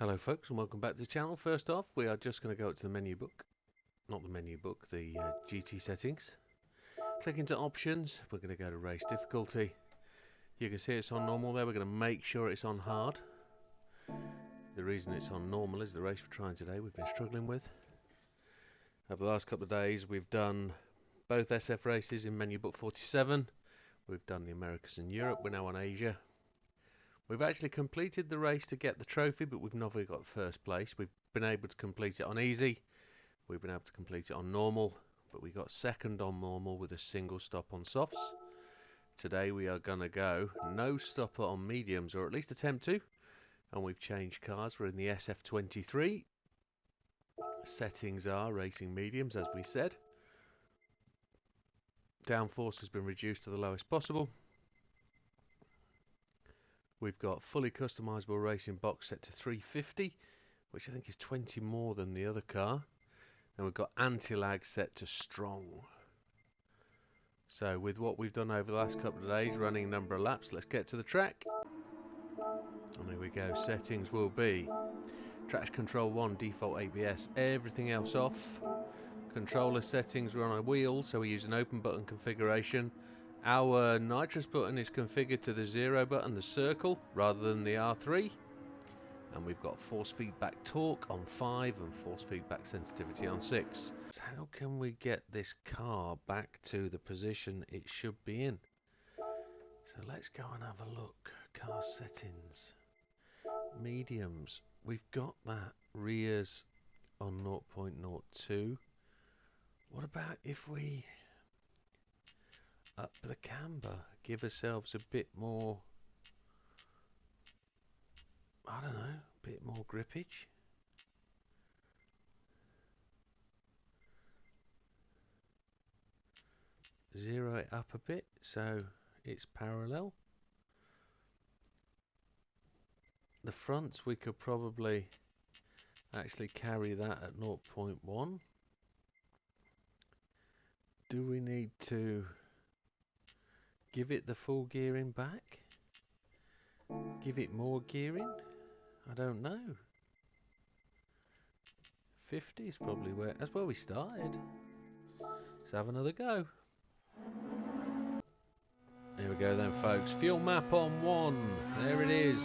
Hello folks and welcome back to the channel. First off, we are just going to go up to the menu book, not the menu book, the GT settings. Click into options, we're going to go to race difficulty. You can see it's on normal there, we're going to make sure it's on hard. The reason it's on normal is the race we're trying today we've been struggling with. Over the last couple of days we've done both SF races in menu book 47. We've done the Americas and Europe, we're now on Asia. We've actually completed the race to get the trophy, but we've never got first place. We've been able to complete it on easy. We've been able to complete it on normal, but we got second on normal with a single stop on softs. Today we are going to go no stopper on mediums, or at least attempt to. And we've changed cars. We're in the SF23. Settings are racing mediums, as we said. Downforce has been reduced to the lowest possible. We've got fully customizable racing box set to 350, which I think is 20 more than the other car. And we've got anti-lag set to strong. So with what we've done over the last couple of days, running a number of laps, let's get to the track. And there we go. Settings will be traction control 1, default ABS, everything else off. Controller settings, we're on a wheel, so we use an open button configuration. Our nitrous button is configured to the 0 button, the circle, rather than the R3. And we've got force feedback torque on 5 and force feedback sensitivity on 6. So how can we get this car back to the position it should be in? So let's go and have a look. Car settings. Mediums. We've got that. Rears on 0.02. What about if we up the camber, give ourselves a bit more, I don't know, a bit more grippage? Zero it up a bit so it's parallel. The fronts, we could probably actually carry that at 0.1. Do we need to give it the full gearing back? Give it more gearing? I don't know. 50 is probably where, that's where we started. Let's have another go. Here we go then folks. Fuel map on 1. There it is.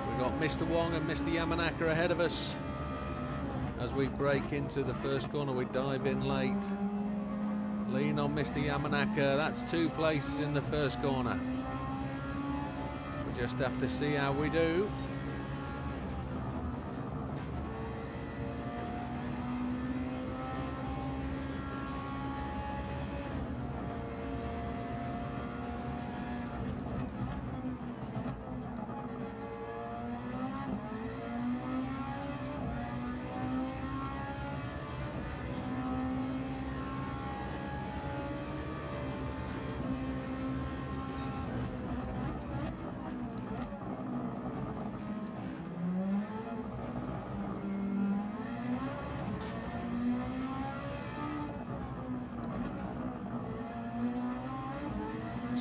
We've got Mr. Wong and Mr. Yamanaka ahead of us. As we break into the first corner, we dive in late. Lean on Mr. Yamanaka. That's 2 places in the first corner. We just have to see how we do.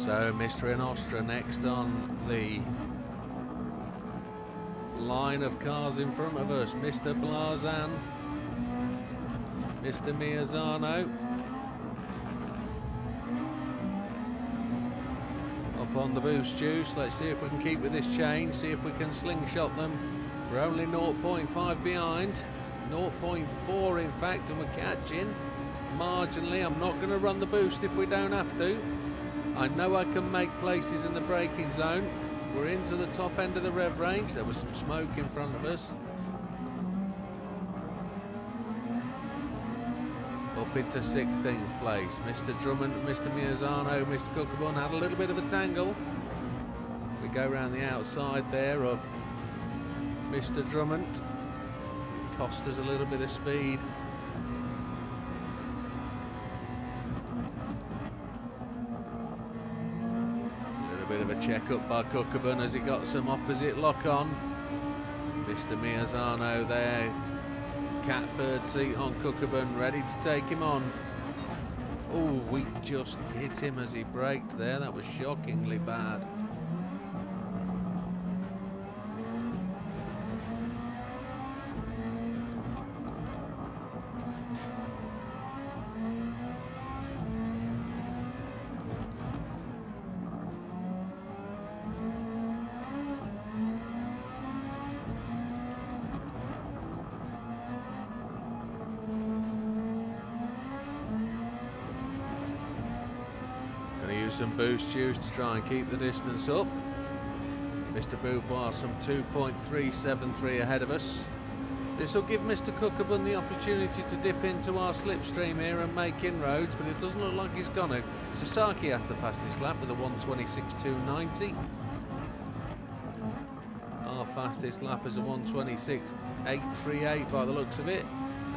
So Mr. Inostra next on the line of cars in front of us. Mr. Blazan, Mr. Miazano. Up on the boost juice. Let's see if we can keep with this chain, see if we can slingshot them. We're only 0.5 behind, 0.4 in fact, and we're catching marginally. I'm not going to run the boost if we don't have to. I know I can make places in the braking zone. We're into the top end of the rev range. There was some smoke in front of us. Up into 16th place. Mr. Drummond, Mr. Miazano, Mr. Cookabun had a little bit of a tangle. We go around the outside there of Mr. Drummond. Cost us a little bit of speed. Bit of a check up by Cookabun as he got some opposite lock on. Mr. Miazano there, catbird seat on Cookabun, ready to take him on. Oh, we just hit him as he braked there. That was shockingly bad. some boost juice to try and keep the distance up. Mr. Beauvoir some 2.373 ahead of us. This will give Mr. Cookabun the opportunity to dip into our slipstream here and make inroads, but it doesn't look like he's gonna. Sasaki has the fastest lap with a 1:26.290. Our fastest lap is a 1:26.838 by the looks of it.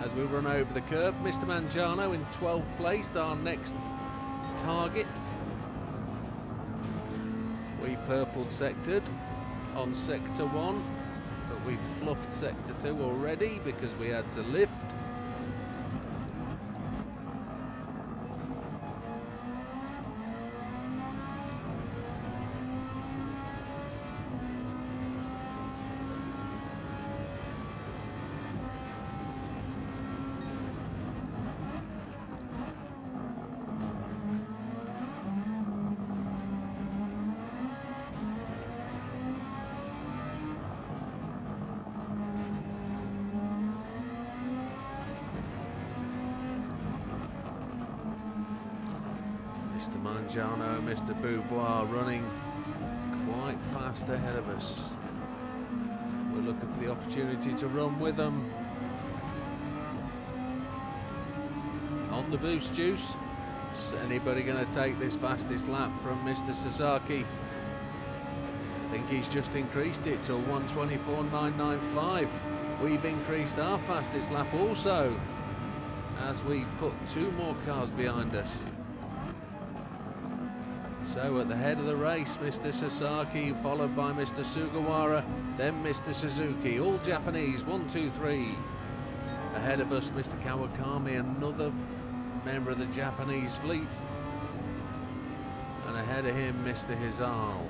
As we run over the curb, Mr. Mangiano in 12th place, our next target. We purpled sectored on sector 1, but we fluffed sector 2 already because we had to lift. Mr. Mangiano and Mr. Beauvoir running quite fast ahead of us. We're looking for the opportunity to run with them. On the boost juice. Is anybody going to take this fastest lap from Mr. Sasaki? I think he's just increased it to 1:24.995. We've increased our fastest lap also as we put 2 more cars behind us. So at the head of the race, Mr. Sasaki, followed by Mr. Sugawara, then Mr. Suzuki, all Japanese, 1, 2, 3. Ahead of us, Mr. Kawakami, another member of the Japanese fleet. And ahead of him, Mr. Hizal.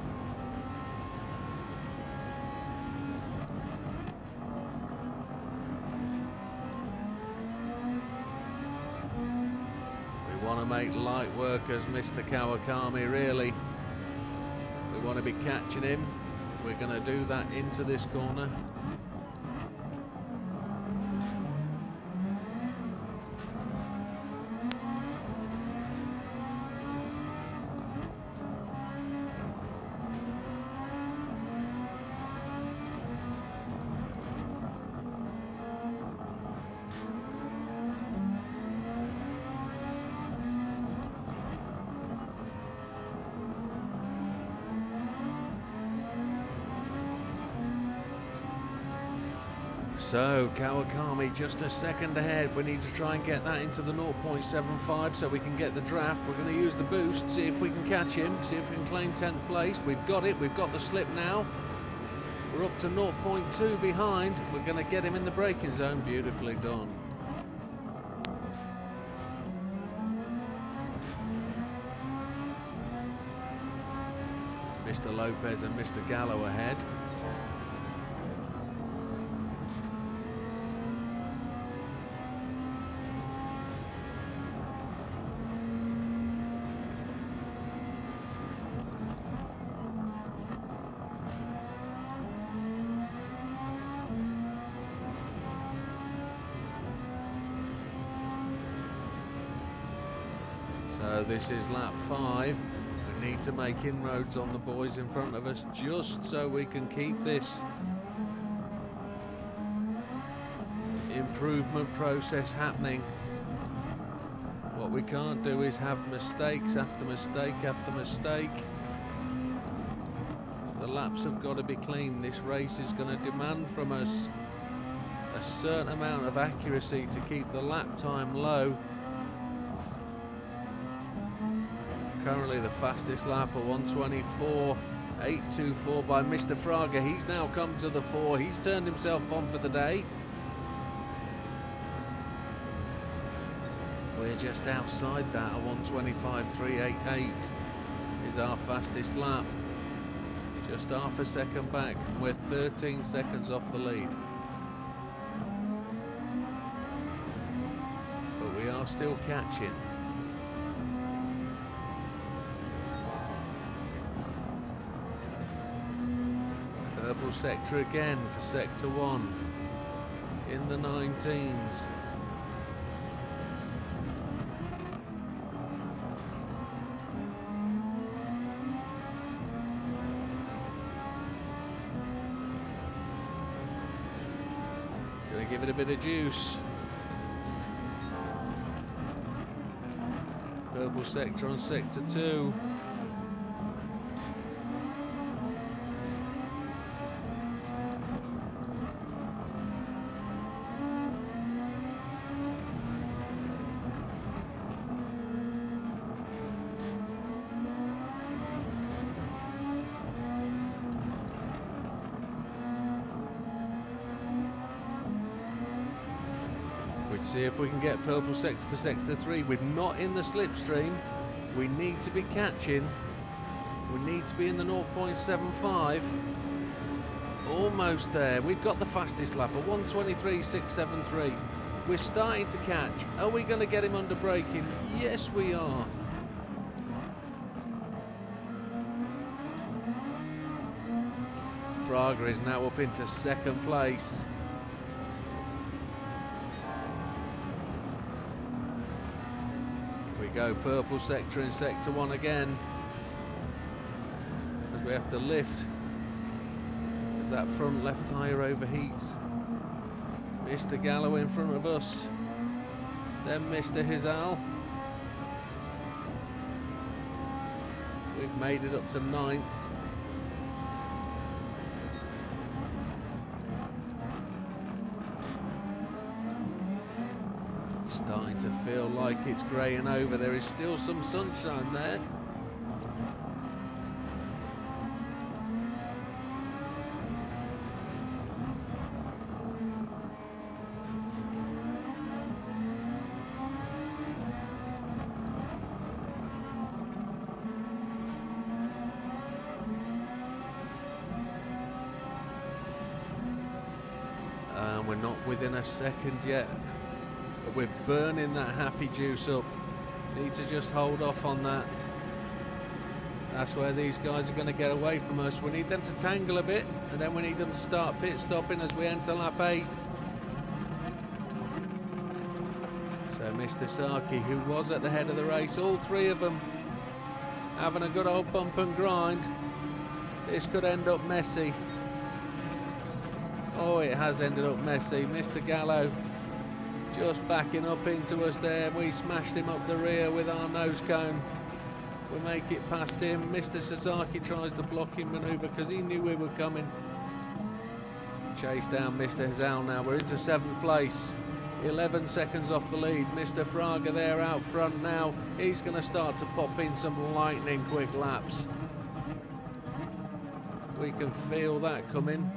Make light work as Mr. Kawakami, really. We want to be catching him. We're going to do that into this corner. So Kawakami just a second ahead. We need to try and get that into the 0.75 so we can get the draft. We're going to use the boost, see if we can catch him, see if we can claim 10th place. We've got it, we've got the slip now. We're up to 0.2 behind. We're going to get him in the braking zone. Beautifully done. Mr. Lopez and Mr. Gallo ahead. So this is lap 5. We need to make inroads on the boys in front of us just so we can keep this improvement process happening. What we can't do is have mistakes after mistake after mistake. The laps have got to be clean. This race is going to demand from us a certain amount of accuracy to keep the lap time low. Currently the fastest lap at 1:24.824 by Mr. Fraga. He's now come to the fore. He's turned himself on for the day. We're just outside that. A 1:25.388 is our fastest lap. Just half a second back. We're 13 seconds off the lead. But we are still catching. Purple sector again for sector 1 in the 19s. give it a bit of juice. Purple sector on sector 2. We'd see if we can get purple sector for sector 3. We're not in the slipstream. We need to be catching. We need to be in the 0.75. Almost there. We've got the fastest lap, a 1:23.673. We're starting to catch. Are we going to get him under braking? Yes, we are. Fraga is now up into second place. We go purple sector in sector 1 again, as we have to lift as that front left tyre overheats. Mr. Gallo in front of us, then Mr. Hizal. We've made it up to 9th. Starting to feel like it's greying over. There is still some sunshine there. And we're not within a second yet. But we're burning that happy juice up. Need to just hold off on that. That's where these guys are going to get away from us. We need them to tangle a bit, and then we need them to start pit stopping as we enter lap 8. So Mr. Saki, who was at the head of the race, all three of them having a good old bump and grind. This could end up messy. Oh, it has ended up messy. Mr. Gallo just backing up into us there. We smashed him up the rear with our nose cone. We make it past him. Mr. Sasaki tries the blocking manoeuvre because he knew we were coming. Chase down Mr. Hizal now. We're into 7th place. 11 seconds off the lead. Mr. Fraga there out front now. He's going to start to pop in some lightning quick laps. We can feel that coming.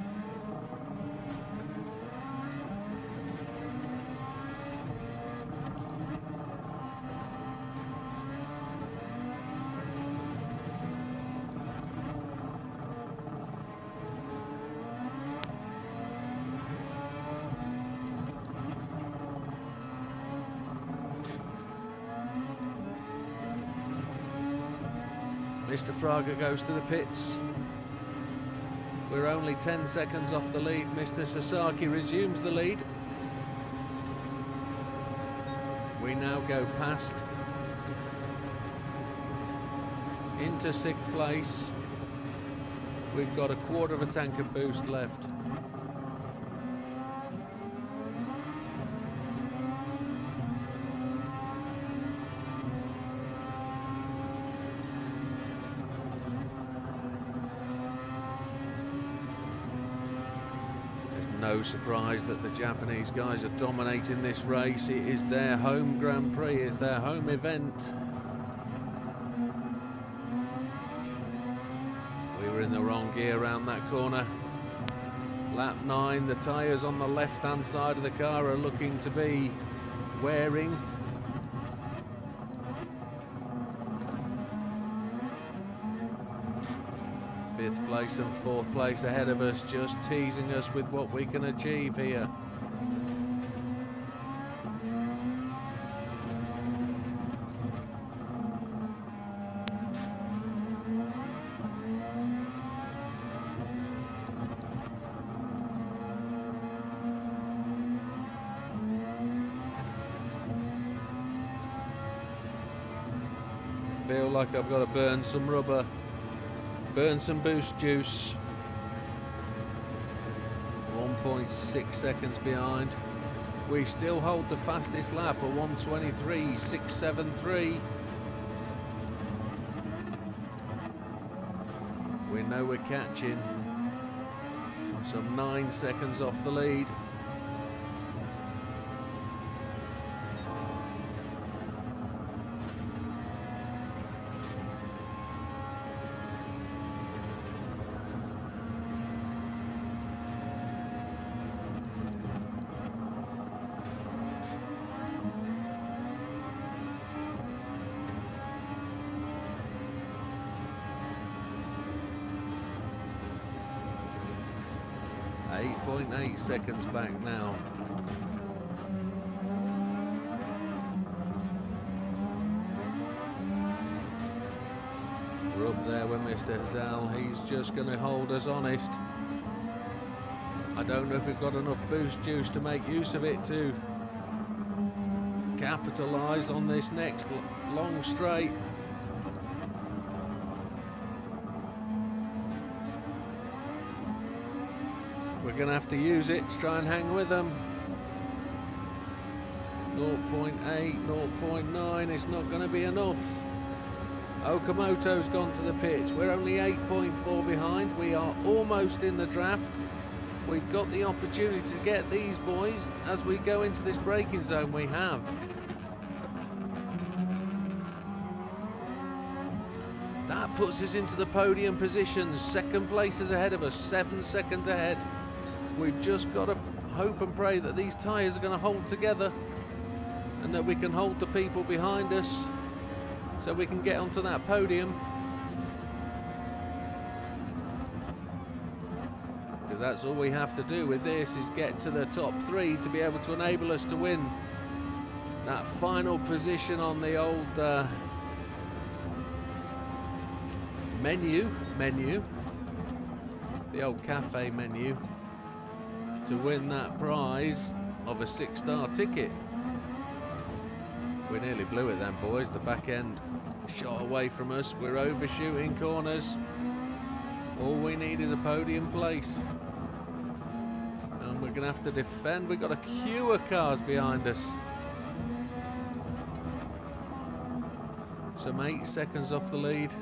Mr. Fraga goes to the pits. We're only 10 seconds off the lead. Mr. Sasaki resumes the lead. We now go past into 6th place. We've got a quarter of a tank of boost left. No surprise that the Japanese guys are dominating this race. It is their home Grand Prix, it's their home event. We were in the wrong gear around that corner. Lap 9, the tyres on the left hand side of the car are looking to be wearing. Fifth place and 4th place ahead of us, just teasing us with what we can achieve here. Feel like I've got to burn some rubber. Burn some boost juice. 1.6 seconds behind. We still hold the fastest lap at 1:23.673. We know we're catching. Some 9 seconds off the lead. .8 seconds back now. We're up there with Mr. Hazal. He's just going to hold us honest. I don't know if we've got enough boost juice to make use of it to capitalise on this next long straight. We're going to have to use it to try and hang with them. 0.8, 0.9, it's not going to be enough. Okamoto's gone to the pits. We're only 8.4 behind. We are almost in the draft. We've got the opportunity to get these boys as we go into this braking zone. We have. That puts us into the podium positions. Second place is ahead of us, 7 seconds ahead. We've just got to hope and pray that these tyres are going to hold together and that we can hold the people behind us so we can get onto that podium. Because that's all we have to do with this, is get to the top 3 to be able to enable us to win that final position on the old menu, the old cafe menu, to win that prize of a 6-star ticket. We nearly blew it then, boys. The back end shot away from us. We're overshooting corners. All we need is a podium place, and we're gonna have to defend. We've got a queue of cars behind us. Some 8 seconds off the lead.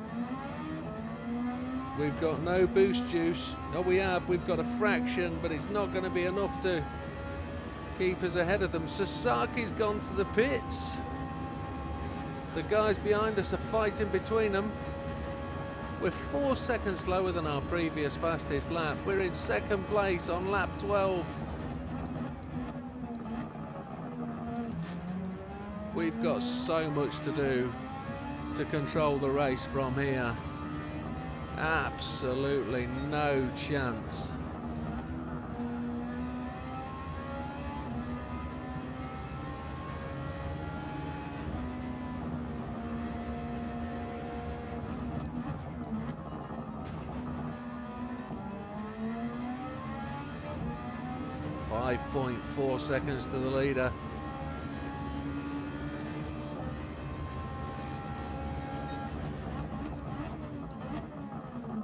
We've got no boost juice. Oh, we have. We've got a fraction, but it's not going to be enough to keep us ahead of them. Sasaki's gone to the pits. The guys behind us are fighting between them. We're 4 seconds slower than our previous fastest lap. We're in second place on lap 12. We've got so much to do to control the race from here. Absolutely no chance. .4 seconds to the leader.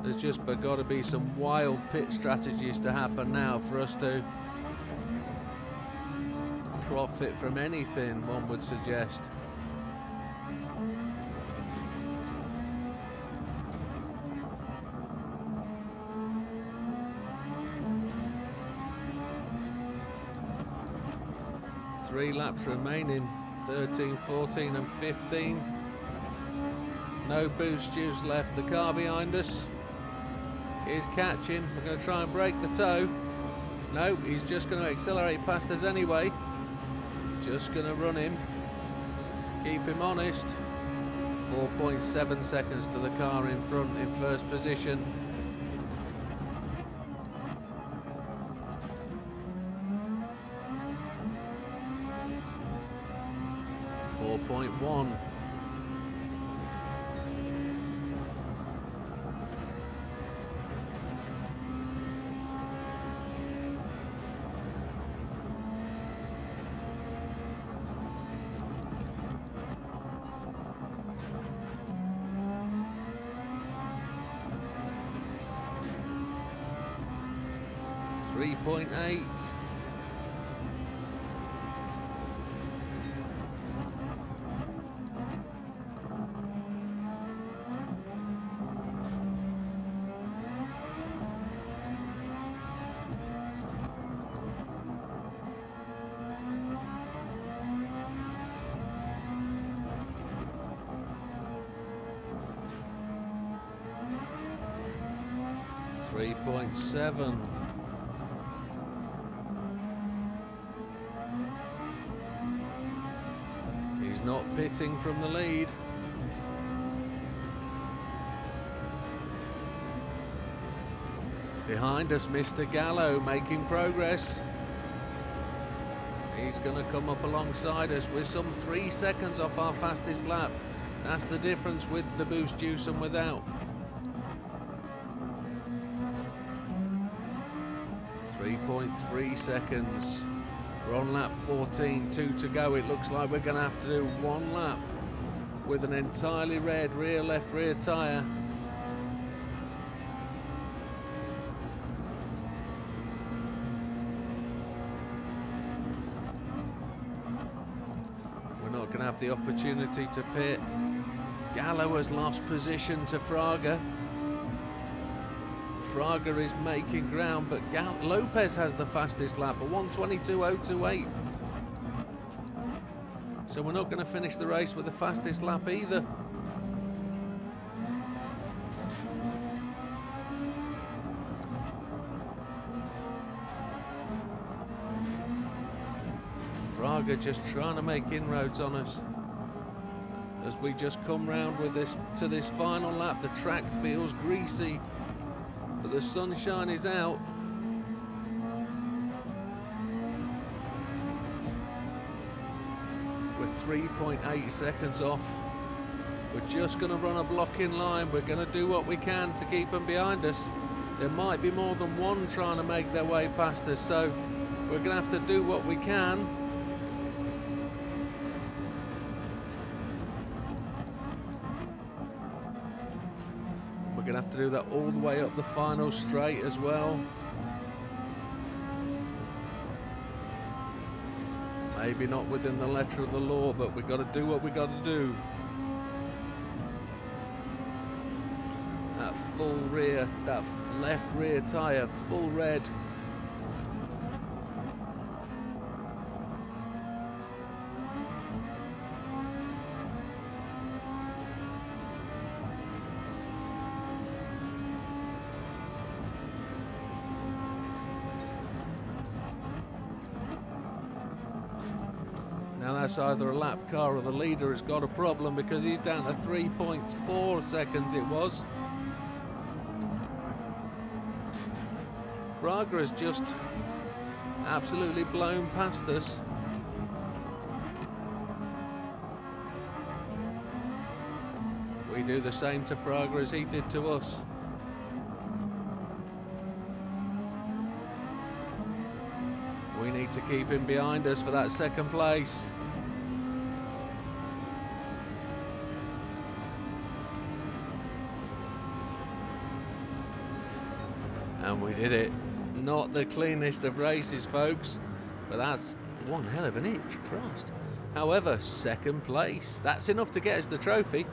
There's just got to be some wild pit strategies to happen now for us to profit from anything, one would suggest. Three laps remaining, 13, 14 and 15. No boost juice left. The car behind us is catching. We're going to try and break the toe. No, he's just going to accelerate past us anyway. Just going to run him. Keep him honest. 4.7 seconds to the car in front in first position. .1. 3.8. .7. He's not pitting from the lead. Behind us, Mr. Gallo making progress. He's going to come up alongside us. We're some 3 seconds off our fastest lap. That's the difference with the boost juice and without. 3.3 seconds. We're on lap 14, 2 to go. It looks like we're going to have to do one lap with an entirely red rear left rear tyre. We're not going to have the opportunity to pit. Gallo has lost position to Fraga. Fraga is making ground, but Lopez has the fastest lap, a 1:22.028. So we're not going to finish the race with the fastest lap either. Fraga just trying to make inroads on us. As we just come round with this to this final lap, the track feels greasy. But the sunshine is out. We're 3.8 seconds off. We're just going to run a blocking line. We're going to do what we can to keep them behind us. There might be more than one trying to make their way past us, so we're going to have to do what we can. We're going to have to do that all the way up the final straight as well. Maybe not within the letter of the law, but we've got to do what we've got to do. That full rear, that left rear tyre, full red. Now that's either a lap car or the leader has got a problem, because he's down to 3.4 seconds it was. Fraga has just absolutely blown past us. We do the same to Fraga as he did to us. We need to keep him behind us for that second place. And we did it. Not the cleanest of races, folks, but that's one hell of an inch, Christ. However, second place. That's enough to get us the trophy.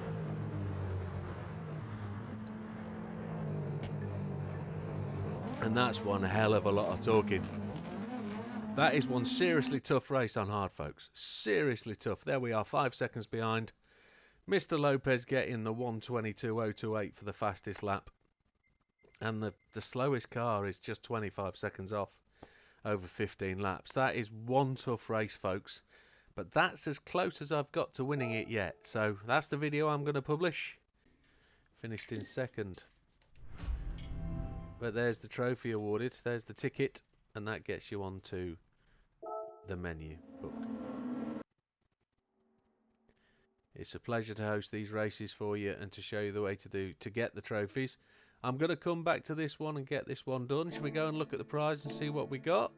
And that's one hell of a lot of talking. That is one seriously tough race on hard, folks. Seriously tough. There we are, 5 seconds behind. Mr. Lopez getting the 1:22.028 for the fastest lap. And the slowest car is just 25 seconds off over 15 laps. That is one tough race, folks. But that's as close as I've got to winning it yet. So that's the video I'm going to publish. Finished in second. But there's the trophy awarded. There's the ticket. And that gets you onto the menu book. It's a pleasure to host these races for you and to show you the way to get the trophies. I'm going to come back to this one and get this one done. Shall we go and look at the prize and see what we got?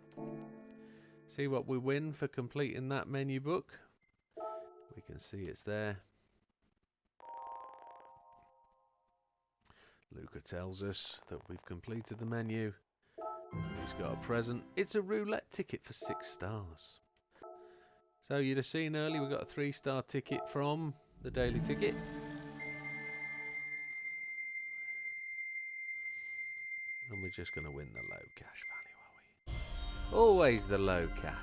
See what we win for completing that menu book. We can see it's there. Luca tells us that we've completed the menu. He's got a present. It's a roulette ticket for 6 stars. So you'd have seen earlier we got a 3-star ticket from the daily ticket. And we're just going to win the low cash value, are we? Always the low cash.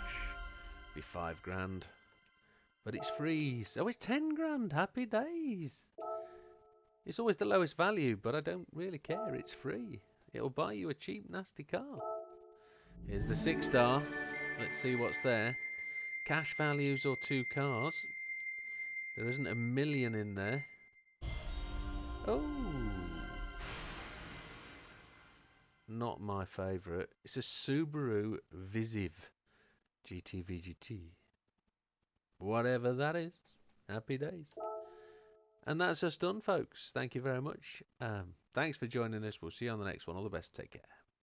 Be 5 grand. But it's free. So it's 10 grand. Happy days. It's always the lowest value, but I don't really care. It's free. It'll buy you a cheap, nasty car. Here's the 6-star. Let's see what's there. Cash values or 2 cars. There isn't a million in there. Oh. Not my favourite. It's a Subaru Visiv GT VGT. Whatever that is. Happy days. And that's us done, folks. Thank you very much. Thanks for joining us. We'll see you on the next one. All the best. Take care.